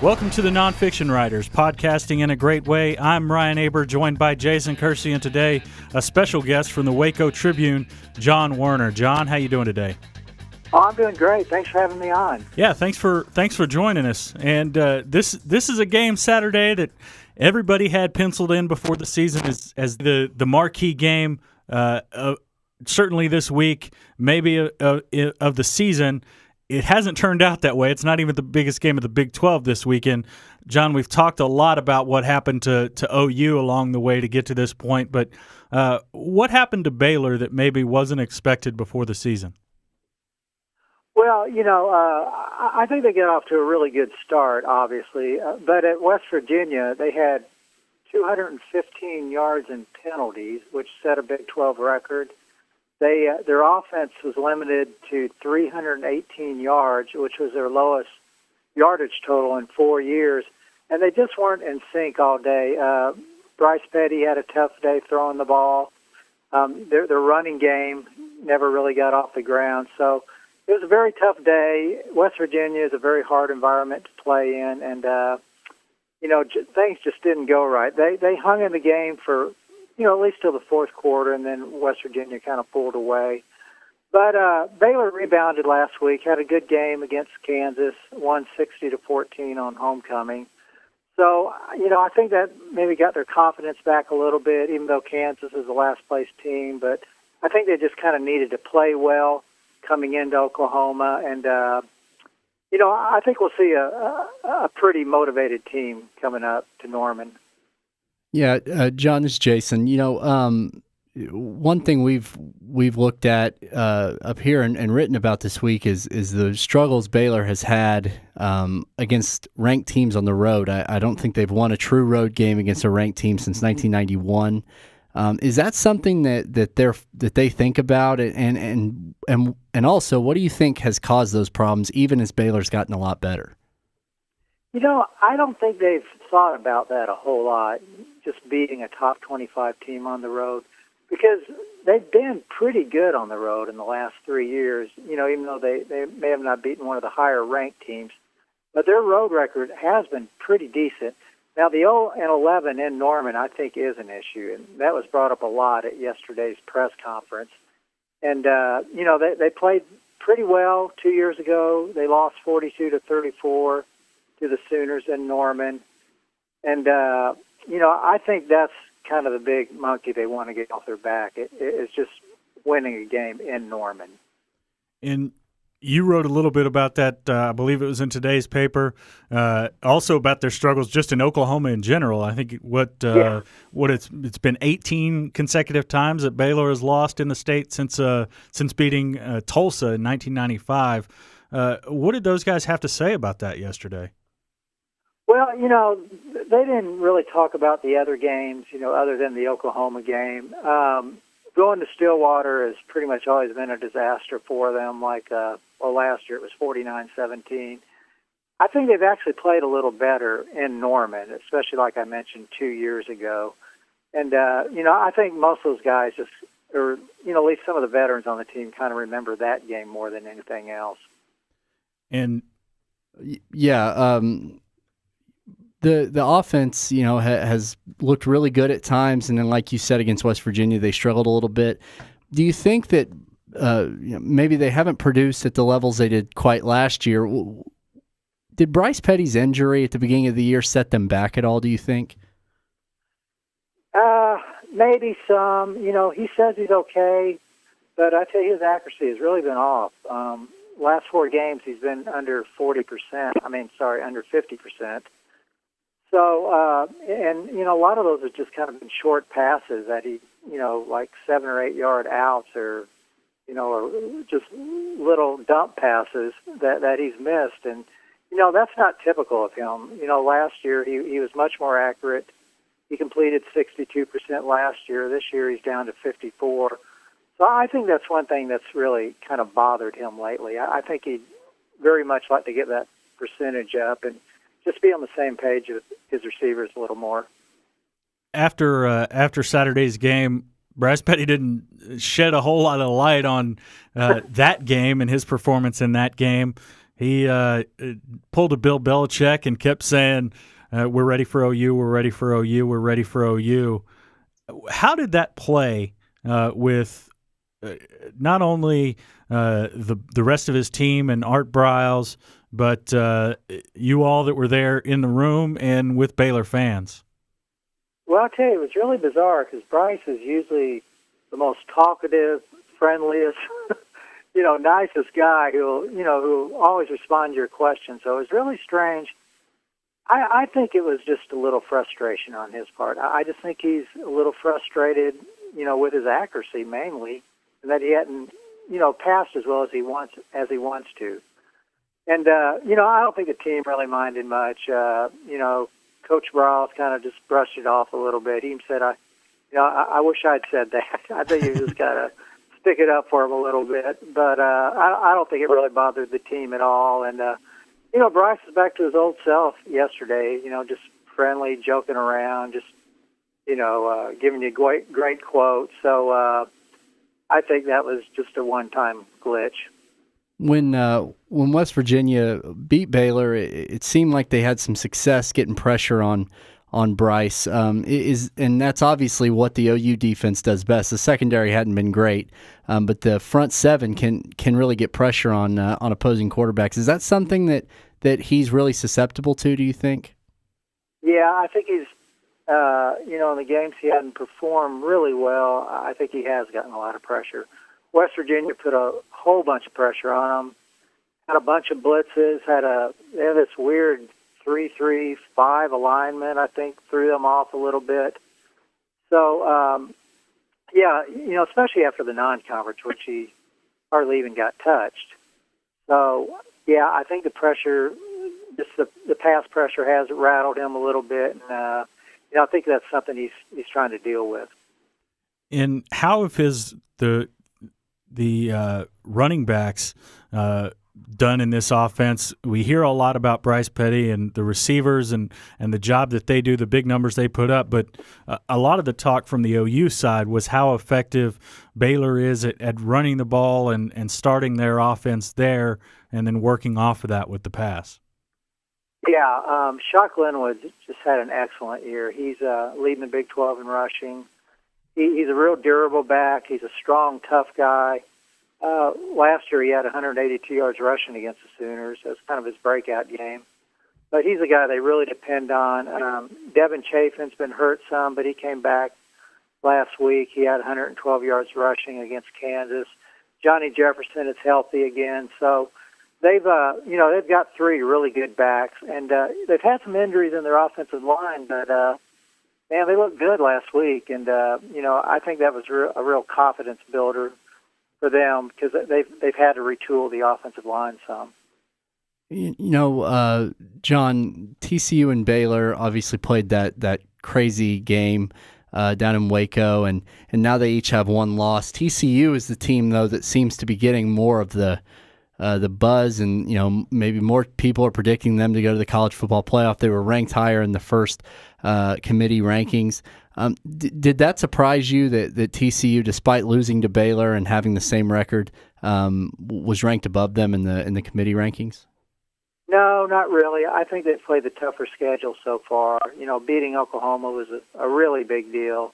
Welcome to the Nonfiction Writers, podcasting in a great way. I'm Ryan Aber, joined by Jason Kersey, and today a special guest from the Waco Tribune, John Werner. John, how you doing today? Oh, I'm doing great. Thanks for having me on. Yeah, thanks for joining us. And this is a game Saturday that everybody had penciled in before the season as the marquee game, certainly this week, maybe of the season. It hasn't turned out that way. It's not even the biggest game of the Big 12 this weekend. John, we've talked a lot about what happened to OU along the way to get to this point, but what happened to Baylor that maybe wasn't expected before the season? Well, I think they get off to a really good start, obviously. But at West Virginia, they had 215 yards in penalties, which set a Big 12 record. Their offense was limited to 318 yards, which was their lowest yardage total in 4 years. And they just weren't in sync all day. Bryce Petty had a tough day throwing the ball. Their running game never really got off the ground. So it was a very tough day. West Virginia is a very hard environment to play in, and things just didn't go right. They hung in the game for at least till the fourth quarter, and then West Virginia kind of pulled away. But Baylor rebounded last week, had a good game against Kansas, won 60-14 on homecoming. So I think that maybe got their confidence back a little bit, even though Kansas is the last place team. But I think they just kind of needed to play well coming into Oklahoma, and I think we'll see a pretty motivated team coming up to Norman. Yeah, John, this is Jason. One thing we've looked at up here and written about this week is the struggles Baylor has had against ranked teams on the road. I don't think they've won a true road game against a ranked team since 1991. Is that something that they think about? And also, what do you think has caused those problems, even as Baylor's gotten a lot better? I don't think they've thought about that a whole lot, just beating a top 25 team on the road, because they've been pretty good on the road in the last 3 years, even though they may have not beaten one of the higher-ranked teams. But their road record has been pretty decent. Now, the 0-11 in Norman, I think, is an issue, and that was brought up a lot at yesterday's press conference. And, they played pretty well 2 years ago. They lost 42-34 to the Sooners in Norman. And, I think that's kind of the big monkey they want to get off their back. It's just winning a game in Norman. And you wrote a little bit about that, I believe it was in today's paper, also about their struggles just in Oklahoma in general. I think it's been 18 consecutive times that Baylor has lost in the state since beating Tulsa in 1995. What did those guys have to say about that yesterday? Well, they didn't really talk about the other games, other than the Oklahoma game. Going to Stillwater has pretty much always been a disaster for them. Like, last year it was 49-17. I think they've actually played a little better in Norman, especially like I mentioned 2 years ago. And, I think most of those guys at least some of the veterans on the team kind of remember that game more than anything else. And, yeah, The offense, has looked really good at times, and then, like you said, against West Virginia, they struggled a little bit. Do you think that maybe they haven't produced at the levels they did quite last year? Did Bryce Petty's injury at the beginning of the year set them back at all, do you think? Maybe some. He says he's okay, but I tell you, his accuracy has really been off. Last 4 games, he's been under 40%. Under 50%. So, a lot of those have just kind of been short passes that he, like 7 or 8 yard outs or just little dump passes that he's missed. And, that's not typical of him. Last year he was much more accurate. He completed 62% last year. This year he's down to 54%. So I think that's one thing that's really kind of bothered him lately. I think he'd very much like to get that percentage up and just be on the same page with his receivers a little more. After Saturday's game, Bryce Petty didn't shed a whole lot of light on that game and his performance in that game. he pulled a Bill Belichick and kept saying, we're ready for OU, we're ready for OU, we're ready for OU. How did that play with not only the rest of his team and Art Briles, but you all that were there in the room and with Baylor fans? Well, I'll tell you, it was really bizarre because Bryce is usually the most talkative, friendliest, nicest guy who'll always respond to your questions. So it was really strange. I think it was just a little frustration on his part. I just think he's a little frustrated, with his accuracy mainly, and that he hadn't, passed as well as he wants to. And I don't think the team really minded much. Coach Briles kind of just brushed it off a little bit. He said, I wish I'd said that. I think you just got to stick it up for him a little bit. But I don't think it really bothered the team at all. And, Bryce is back to his old self yesterday, just friendly, joking around, just, giving you great quotes. So I think that was just a one-time glitch. When West Virginia beat Baylor, it seemed like they had some success getting pressure on Bryce. And that's obviously what the OU defense does best. The secondary hadn't been great, but the front seven can really get pressure on opposing quarterbacks. Is that something that he's really susceptible to, do you think? Yeah, I think he's, in the games he hadn't performed really well, I think he has gotten a lot of pressure. West Virginia put a whole bunch of pressure on him, had a bunch of blitzes, they had this weird 3-3-5 alignment, I think, threw them off a little bit. So, especially after the non-conference, which he hardly even got touched. So, yeah, I think the pressure, just the pass pressure has rattled him a little bit, and I think that's something he's trying to deal with. And how have the running backs done in this offense? We hear a lot about Bryce Petty and the receivers and the job that they do, the big numbers they put up, but a lot of the talk from the OU side was how effective Baylor is at running the ball and starting their offense there and then working off of that with the pass. Yeah, Shock Linwood just had an excellent year. He's leading the Big 12 in rushing. He's a real durable back. He's a strong, tough guy. Last year he had 182 yards rushing against the Sooners. That's kind of his breakout game. But he's a guy they really depend on. Devin Chafin's been hurt some, but he came back last week. He had 112 yards rushing against Kansas. Johnny Jefferson is healthy again. So they've got three really good backs. And they've had some injuries in their offensive line, but man, they looked good last week, and I think that was a real confidence builder for them because they've had to retool the offensive line some. John, TCU and Baylor obviously played that crazy game down in Waco, and now they each have one loss. TCU is the team though that seems to be getting more of the buzz, and maybe more people are predicting them to go to the college football playoff. They were ranked higher in the first committee rankings. Did that surprise you that TCU, despite losing to Baylor and having the same record, was ranked above them in the committee rankings? No, not really. I think they've played the tougher schedule so far. Beating Oklahoma was a really big deal.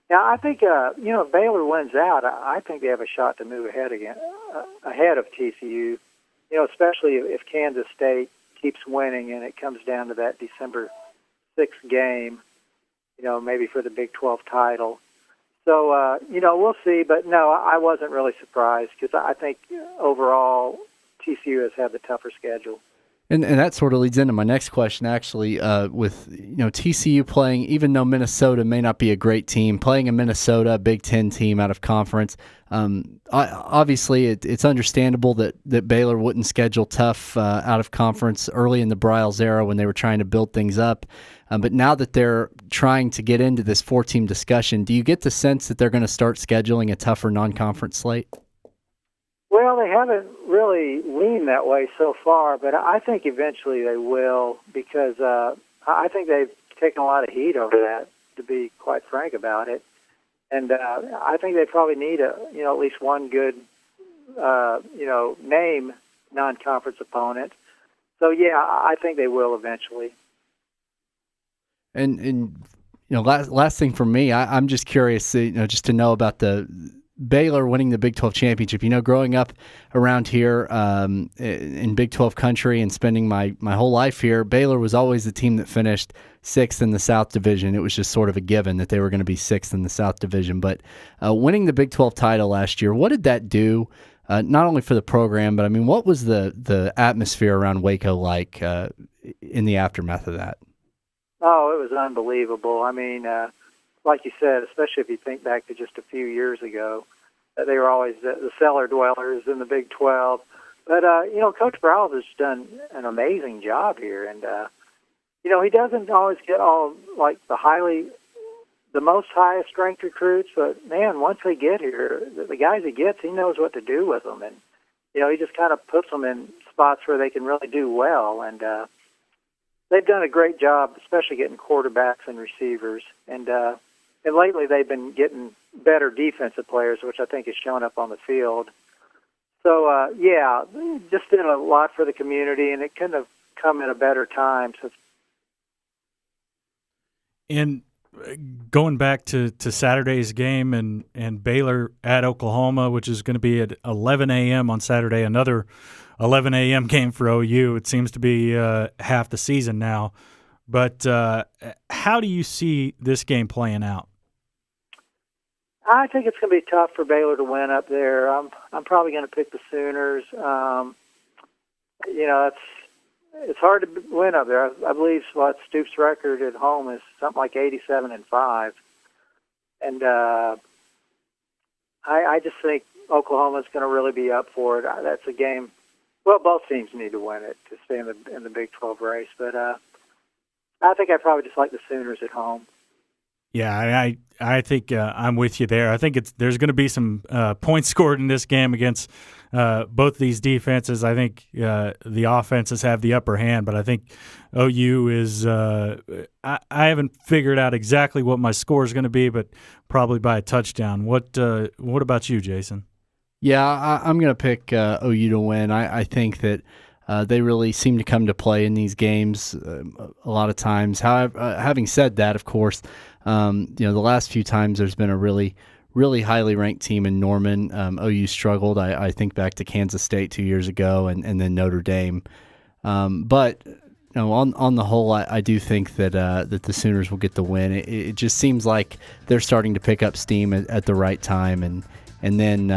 Now, I think, if Baylor wins out, I think they have a shot to move ahead of TCU, especially if Kansas State keeps winning and it comes down to that December 6th game, maybe for the Big 12 title. So, we'll see. But, no, I wasn't really surprised because I think overall TCU has had the tougher schedule. And that sort of leads into my next question, actually, with TCU playing, even though Minnesota may not be a great team, playing a Minnesota Big Ten team out of conference. Obviously, it's understandable that Baylor wouldn't schedule tough out of conference early in the Briles era when they were trying to build things up. But now that they're trying to get into this 4-team discussion, do you get the sense that they're going to start scheduling a tougher non-conference slate? Well, they haven't really leaned that way so far, but I think eventually they will because I think they've taken a lot of heat over that, to be quite frank about it. And I think they probably need at least one good, name non-conference opponent. So, yeah, I think they will eventually. And last thing for me, I'm just curious, just to know about the Baylor winning the Big 12 championship. Growing up around here in Big 12 country and spending my whole life here, Baylor was always the team that finished sixth in the South Division. It was just sort of a given that they were going to be sixth in the South Division. But winning the Big 12 title last year, what did that do? Not only for the program, but I mean, what was the atmosphere around Waco like in the aftermath of that? Oh, it was unbelievable. I mean, like you said, especially if you think back to just a few years ago, they were always the cellar dwellers in the Big 12. But, Coach Browse has done an amazing job here. And, he doesn't always get all, like, the most highest ranked recruits. But, man, once they get here, the guys he gets, he knows what to do with them. And, he just kind of puts them in spots where they can really do well. And they've done a great job, especially getting quarterbacks and receivers. And lately they've been getting better defensive players, which I think has shown up on the field. So, just did a lot for the community, and it couldn't have come at a better time. And going back to Saturday's game and Baylor at Oklahoma, which is going to be at 11 a.m. on Saturday, another 11 a.m. game for OU. It seems to be half the season now. But how do you see this game playing out? I think it's going to be tough for Baylor to win up there. I'm probably going to pick the Sooners. It's hard to win up there. I believe what Stoops' record at home is something like 87-5, and I just think Oklahoma's going to really be up for it. That's a game. Well, both teams need to win it to stay in the Big 12 race, but I think I probably just like the Sooners at home. Yeah, I think I'm with you there. I think there's going to be some points scored in this game against both these defenses. I think the offenses have the upper hand, but I think OU is I haven't figured out exactly what my score is going to be, but probably by a touchdown. What about you, Jason? Yeah, I'm going to pick OU to win. I think that they really seem to come to play in these games a lot of times. However, having said that, of course, the last few times there's been a really, really highly ranked team in Norman. OU struggled. I think back to Kansas State 2 years ago and then Notre Dame. But on the whole, I do think that the Sooners will get the win. It just seems like they're starting to pick up steam at the right time. And then,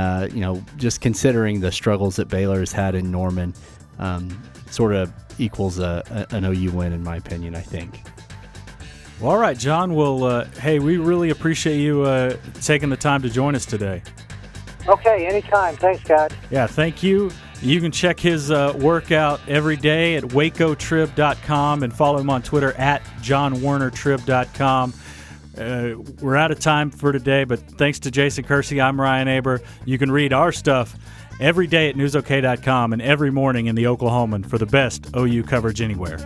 just considering the struggles that Baylor has had in Norman, sort of equals an OU win, in my opinion, I think. Well, all right, John. Well, hey, we really appreciate you taking the time to join us today. Okay, anytime. Thanks, guys. Yeah, thank you. You can check his workout every day at wacotrib.com and follow him on Twitter at johnwernertrib.com. We're out of time for today, but thanks to Jason Kersey, I'm Ryan Aber. You can read our stuff every day at newsok.com and every morning in the Oklahoman for the best OU coverage anywhere.